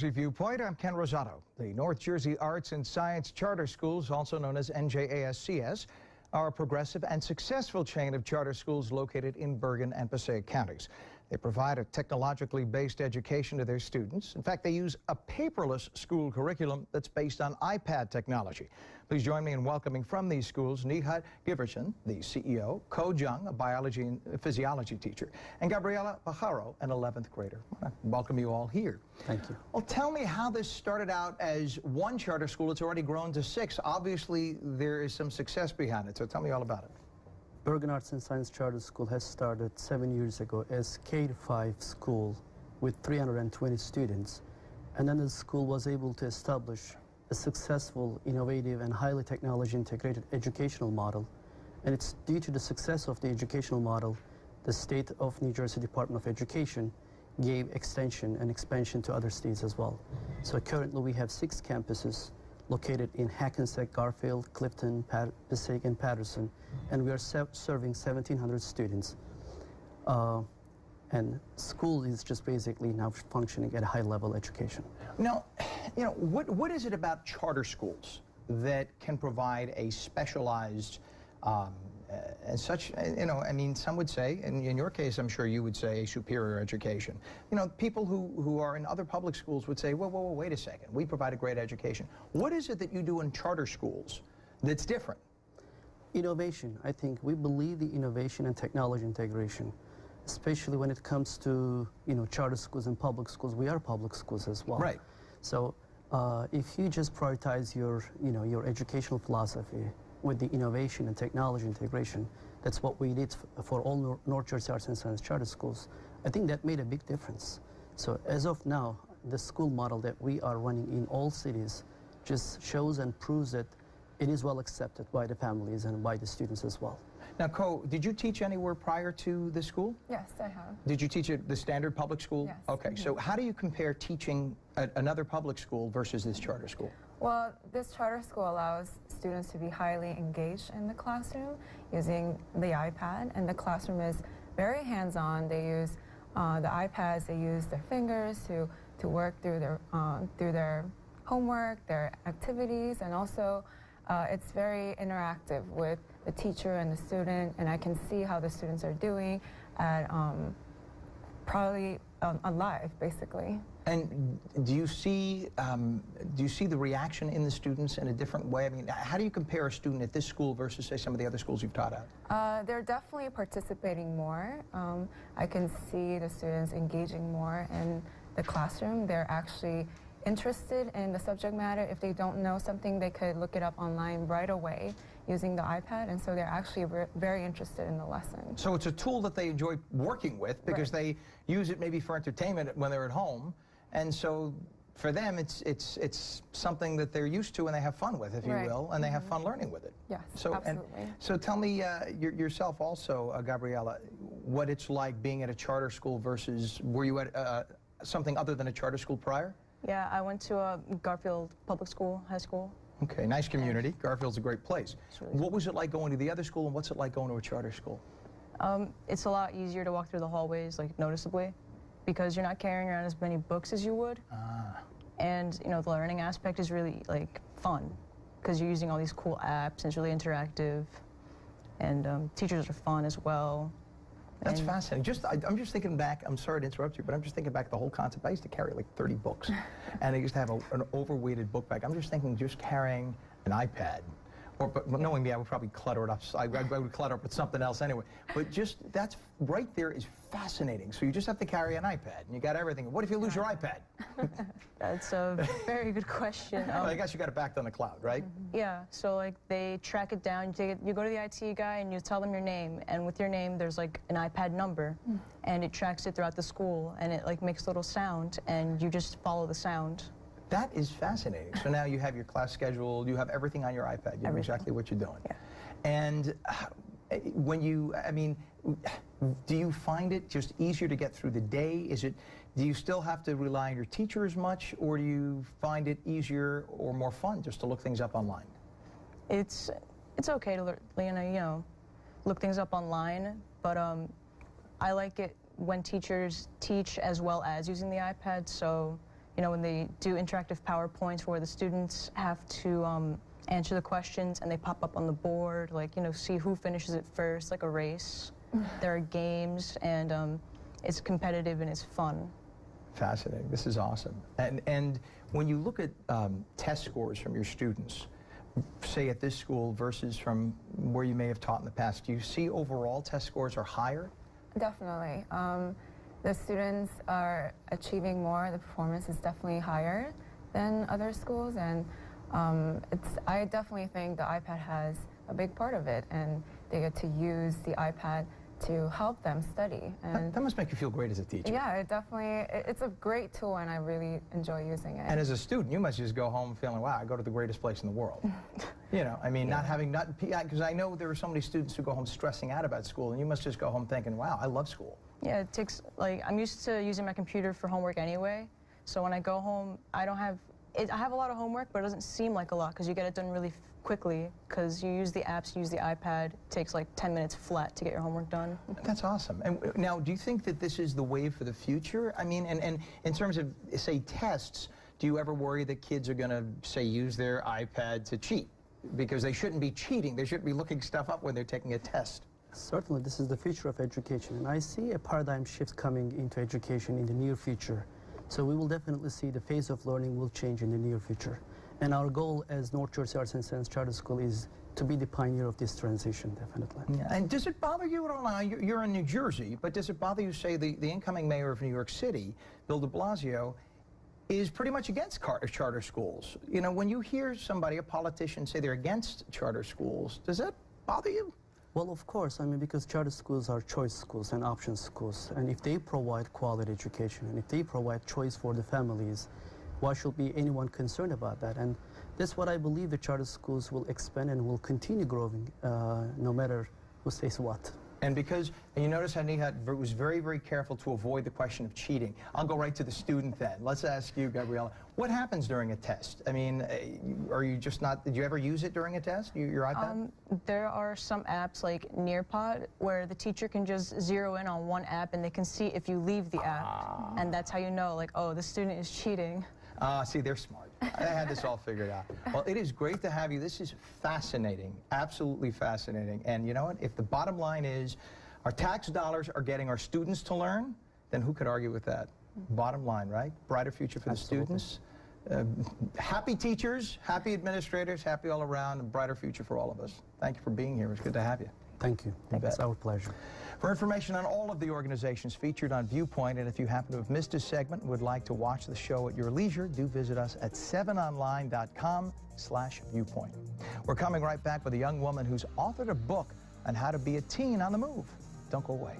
NJ Viewpoint, I'm Ken Rosato. The North Jersey Arts and Science Charter Schools, also known as NJASCS, are a progressive and successful chain of charter schools located in Bergen and Passaic counties. They provide a technologically based education to their students. In fact, they use a paperless school curriculum that's based on iPad technology. Please join me in welcoming from these schools Nihat Giverson, the CEO, Ko Jung, a biology and physiology teacher, and Gabriela Pajaro, an 11th grader. Welcome you all here. Thank you. Well, tell me how this started out as one charter school. It's already grown to 6. Obviously, there is some success behind it, so tell me all about it. Bergen Arts and Science Charter School has started 7 years ago as K-5 school with 320 students. And then the school was able to establish a successful, innovative, and highly technology-integrated educational model. And it's due to the success of the educational model, the state of New Jersey Department of Education gave extension and expansion to other states as well. So currently we have 6 campuses located in Hackensack, Garfield, Clifton, Passaic, and Patterson, and we are serving 1,700 students. And school is just basically now functioning at a high-level education. Now, what is it about charter schools that can provide a specialized and such, I mean, some would say, and in your case, I'm sure you would say a superior education. People who are in other public schools would say, whoa, wait a second, we provide a great education. What is it that you do in charter schools that's different? Innovation. I think we believe the innovation and technology integration, especially when it comes to, charter schools and public schools. We are public schools as well. Right. So if you just prioritize your educational philosophy with the innovation and technology integration, that's what we did for all North Jersey Arts and Science Charter Schools. I think that made a big difference. So as of now, the school model that we are running in all cities just shows and proves that it is well accepted by the families and by the students as well. Now, Ko, did you teach anywhere prior to the school? Yes, I have. Did you teach at the standard public school? Yes. Okay, so how do you compare teaching at another public school versus this charter school? Well, this charter school allows students to be highly engaged in the classroom using the iPad, and the classroom is very hands-on. They use the iPads, they use their fingers to work through their homework, their activities, and also it's very interactive with the teacher and the student, and I can see how the students are doing at probably on live, basically. And do you see the reaction in the students in a different way? I mean, how do you compare a student at this school versus, say, some of the other schools you've taught at? They're definitely participating more. I can see the students engaging more in the classroom. They're actually interested in the subject matter. If they don't know something, they could look it up online right away using the iPad, and so they're actually very interested in the lesson. So it's a tool that they enjoy working with because Right. they use it maybe for entertainment when they're at home, and so for them it's something that they're used to and they have fun with, if you Right. will, and they have fun learning with it. Yes, So, absolutely. So tell me yourself also, Gabriela, what it's like being at a charter school versus, were you at something other than a charter school prior? Yeah, I went to Garfield Public School, high school. Okay, nice community. Garfield's a great place. Really What was it like going to the other school, and what's it like going to a charter school? It's a lot easier to walk through the hallways, like, noticeably, because you're not carrying around as many books as you would. And, the learning aspect is really, fun, because you're using all these cool apps, and it's really interactive, and teachers are fun as well. That's fascinating. I'm just thinking back, I'm sorry to interrupt you, but I'm just thinking back the whole concept. I used to carry like 30 books, and I used to have an overweighted book bag. I'm just thinking just carrying an iPad, but knowing me, I would probably clutter it up. I would clutter up with something else anyway. But just, that's right there is fascinating. So you just have to carry an iPad, and you got everything. What if you lose your iPad? That's a very good question. Well, I guess you got it backed on the cloud, right? Yeah, so they track it down. You go to the IT guy and you tell them your name, and with your name there's an iPad number, and it tracks it throughout the school, and it makes a little sound, and you just follow the sound. That is fascinating. So now you have your class schedule, you have everything on your iPad, you know exactly what you're doing. Yeah. And when do you find it just easier to get through the day? Do you still have to rely on your teacher as much, or do you find it easier or more fun just to look things up online? It's okay to look things up online, but I like it when teachers teach as well as using the iPad, so you know, when they do interactive PowerPoints where the students have to answer the questions and they pop up on the board, like, you know, see who finishes it first, like a race. There are games, and it's competitive and it's fun. Fascinating. This is awesome. And when you look at test scores from your students, say at this school versus from where you may have taught in the past, do you see overall test scores are higher? Definitely. The students are achieving more. The performance is definitely higher than other schools, and I definitely think the iPad has a big part of it, and they get to use the iPad to help them study. And that must make you feel great as a teacher. Yeah, it's a great tool, and I really enjoy using it. And as a student, you must just go home feeling, wow, I go to the greatest place in the world. You know, I mean, because I know there are so many students who go home stressing out about school, and you must just go home thinking, wow, I love school. Yeah, it takes, like, I'm used to using my computer for homework anyway, so when I go home, I have a lot of homework, but it doesn't seem like a lot because you get it done really quickly because you use the apps, you use the iPad. It takes like 10 minutes flat to get your homework done. That's awesome. And now, do you think that this is the wave for the future? I mean, and in terms of, say, tests, do you ever worry that kids are going to, say, use their iPad to cheat? Because they shouldn't be cheating. They shouldn't be looking stuff up when they're taking a test. Certainly, this is the future of education, and I see a paradigm shift coming into education in the near future. So we will definitely see the phase of learning will change in the near future. And our goal as North Jersey Arts and Science Charter School is to be the pioneer of this transition, definitely. Yeah. And does it bother you at all now? You're in New Jersey, but does it bother you, say, the incoming mayor of New York City, Bill de Blasio, is pretty much against charter schools? You know, when you hear somebody, a politician, say they're against charter schools, does that bother you? Well, of course, I mean, because charter schools are choice schools and option schools, and if they provide quality education, and if they provide choice for the families, why should be anyone concerned about that? And that's what I believe the charter schools will expand and will continue growing, no matter who says what. And you notice how Nihat was very, very careful to avoid the question of cheating. I'll go right to the student then. Let's ask you, Gabriella, what happens during a test? I mean, are you just not, did you ever use it during a test, your iPad? There are some apps like Nearpod where the teacher can just zero in on one app and they can see if you leave the app. And that's how you know, like, oh, the student is cheating. See, they're smart. I had this all figured out. Well, it is great to have you. This is fascinating, absolutely fascinating. And you know what? If the bottom line is our tax dollars are getting our students to learn, then who could argue with that? Bottom line, right? Brighter future for the students. Happy teachers, happy administrators, happy all around, and brighter future for all of us. Thank you for being here. It was good to have you. Thank you. It's our pleasure. For information on all of the organizations featured on Viewpoint, and if you happen to have missed a segment and would like to watch the show at your leisure, do visit us at 7online.com/viewpoint. We're coming right back with a young woman who's authored a book on how to be a teen on the move. Don't go away.